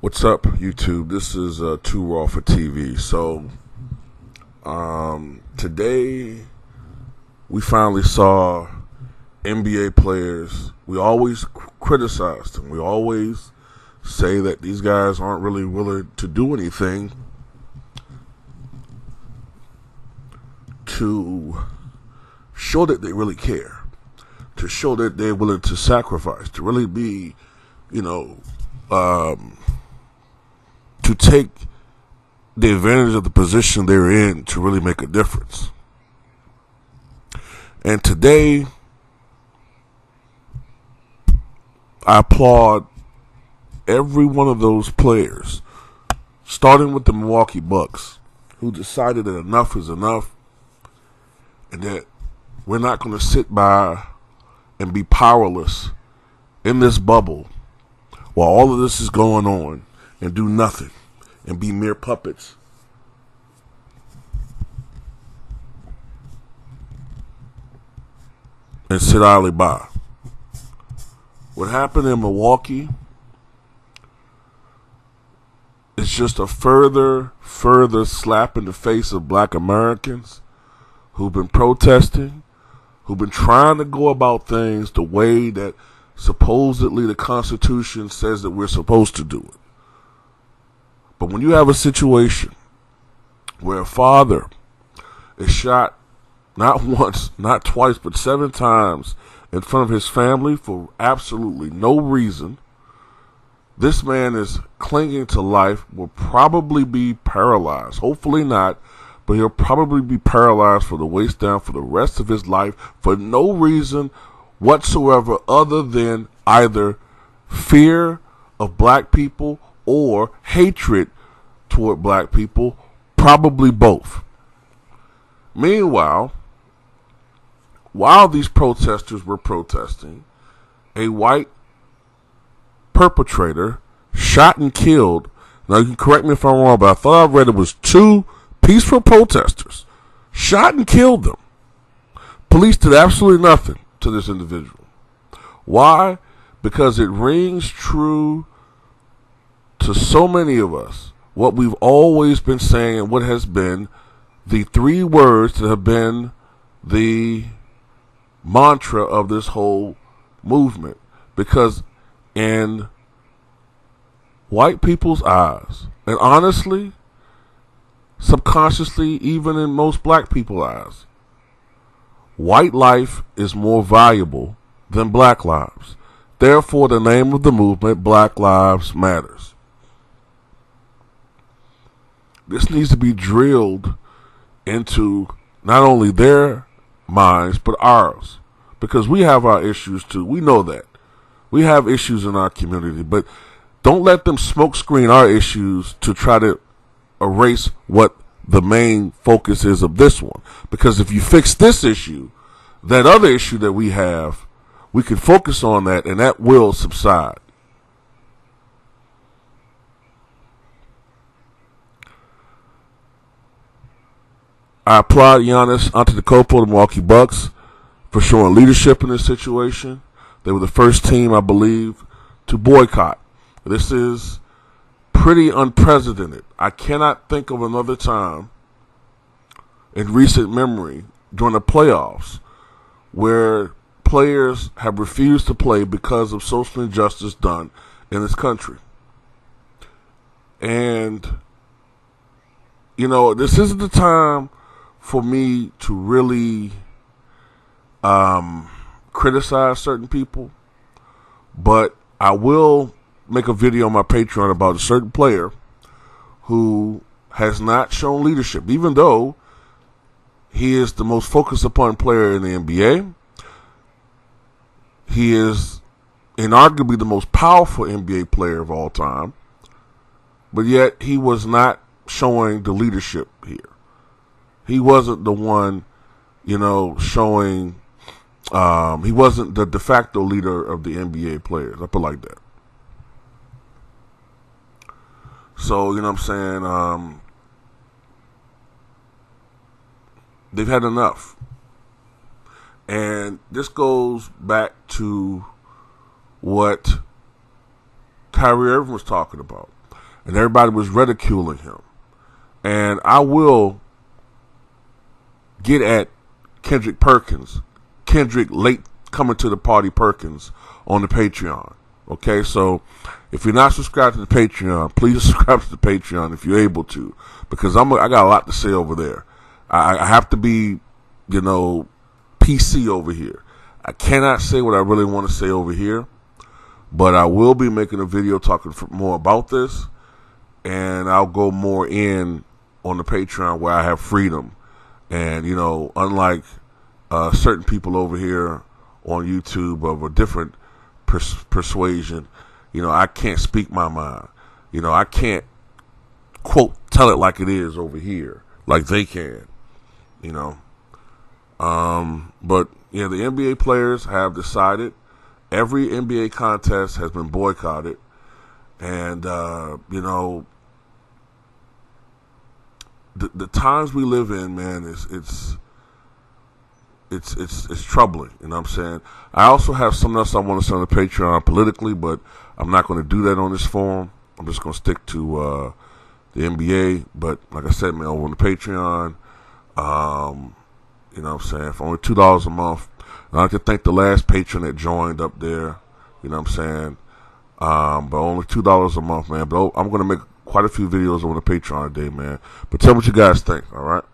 What's up, YouTube? This is Too Raw for TV. So, today we finally saw NBA players. We always criticize them. We always say that these guys aren't really willing to do anything to show that they really care, to show that they're willing to sacrifice, to really be, to take the advantage of the position they're in to really make a difference. And today, I applaud every one of those players, starting with the Milwaukee Bucks, who decided that enough is enough and that we're not going to sit by and be powerless in this bubble while all of this is going on and do nothing and be mere puppets. And sit idly by. What happened in Milwaukee is just a further slap in the face of black Americans who've been protesting, who've been trying to go about things the way that supposedly the Constitution says that we're supposed to do it. But when you have a situation where a father is shot not once, not twice, but 7 times in front of his family for absolutely no reason, this man is clinging to life, will probably be paralyzed. Hopefully not, but he'll probably be paralyzed from the waist down for the rest of his life for no reason whatsoever other than either fear of black people or hatred toward black people, probably both. Meanwhile, while these protesters were protesting, a white perpetrator shot and killed, now you can correct me if I'm wrong, but I thought I read it was 2 peaceful protesters shot and killed them. Police did absolutely nothing to this individual. Why? Because it rings true to so many of us what we've always been saying and what has been the 3 words that have been the mantra of this whole movement. Because in white people's eyes, and honestly, subconsciously, even in most black people's eyes, white life is more valuable than black lives. Therefore, the name of the movement, Black Lives Matters. This needs to be drilled into not only their minds, but ours. Because we have our issues too. We know that. We have issues in our community. But don't let them smokescreen our issues to try to erase what the main focus is of this one. Because if you fix this issue, that other issue that we have, we can focus on that and that will subside. I applaud Giannis Antetokounmpo, the Milwaukee Bucks, for showing leadership in this situation. They were the first team, I believe, to boycott. This is pretty unprecedented. I cannot think of another time in recent memory during the playoffs where players have refused to play because of social injustice done in this country. And, this isn't the time for me to really criticize certain people, but I will make a video on my Patreon about a certain player who has not shown leadership, even though he is the most focused upon player in the NBA. He is inarguably the most powerful NBA player of all time, but yet he was not showing the leadership here. He wasn't the one, showing, he wasn't the de facto leader of the NBA players. I put it like that. So, you know what I'm saying? They've had enough. And this goes back to what Kyrie Irving was talking about. and everybody was ridiculing him. And I will get at Kendrick late coming to the party Perkins on the Patreon. Okay, so if you're not subscribed to the Patreon, please subscribe to the Patreon if you're able to, because I got a lot to say over there. I have to be, PC over here. I cannot say what I really want to say over here, but I will be making a video talking more about this, and I'll go more in on the Patreon where I have freedom. And, unlike certain people over here on YouTube of a different persuasion, I can't speak my mind. I can't, quote, tell it like it is over here, like they can, But, yeah, the NBA players have decided every NBA contest has been boycotted. And, the times we live in, man, it's troubling. You know what I'm saying? I also have something else I want to say on the Patreon politically, but I'm not going to do that on this forum. I'm just going to stick to the NBA. But like I said, man, over on the Patreon, you know what I'm saying, for only $2 a month. And I'd like to thank the last patron that joined up there. You know what I'm saying? But only $2 a month, man. But I'm going to make quite a few videos on the Patreon today, man. But tell me what you guys think, all right?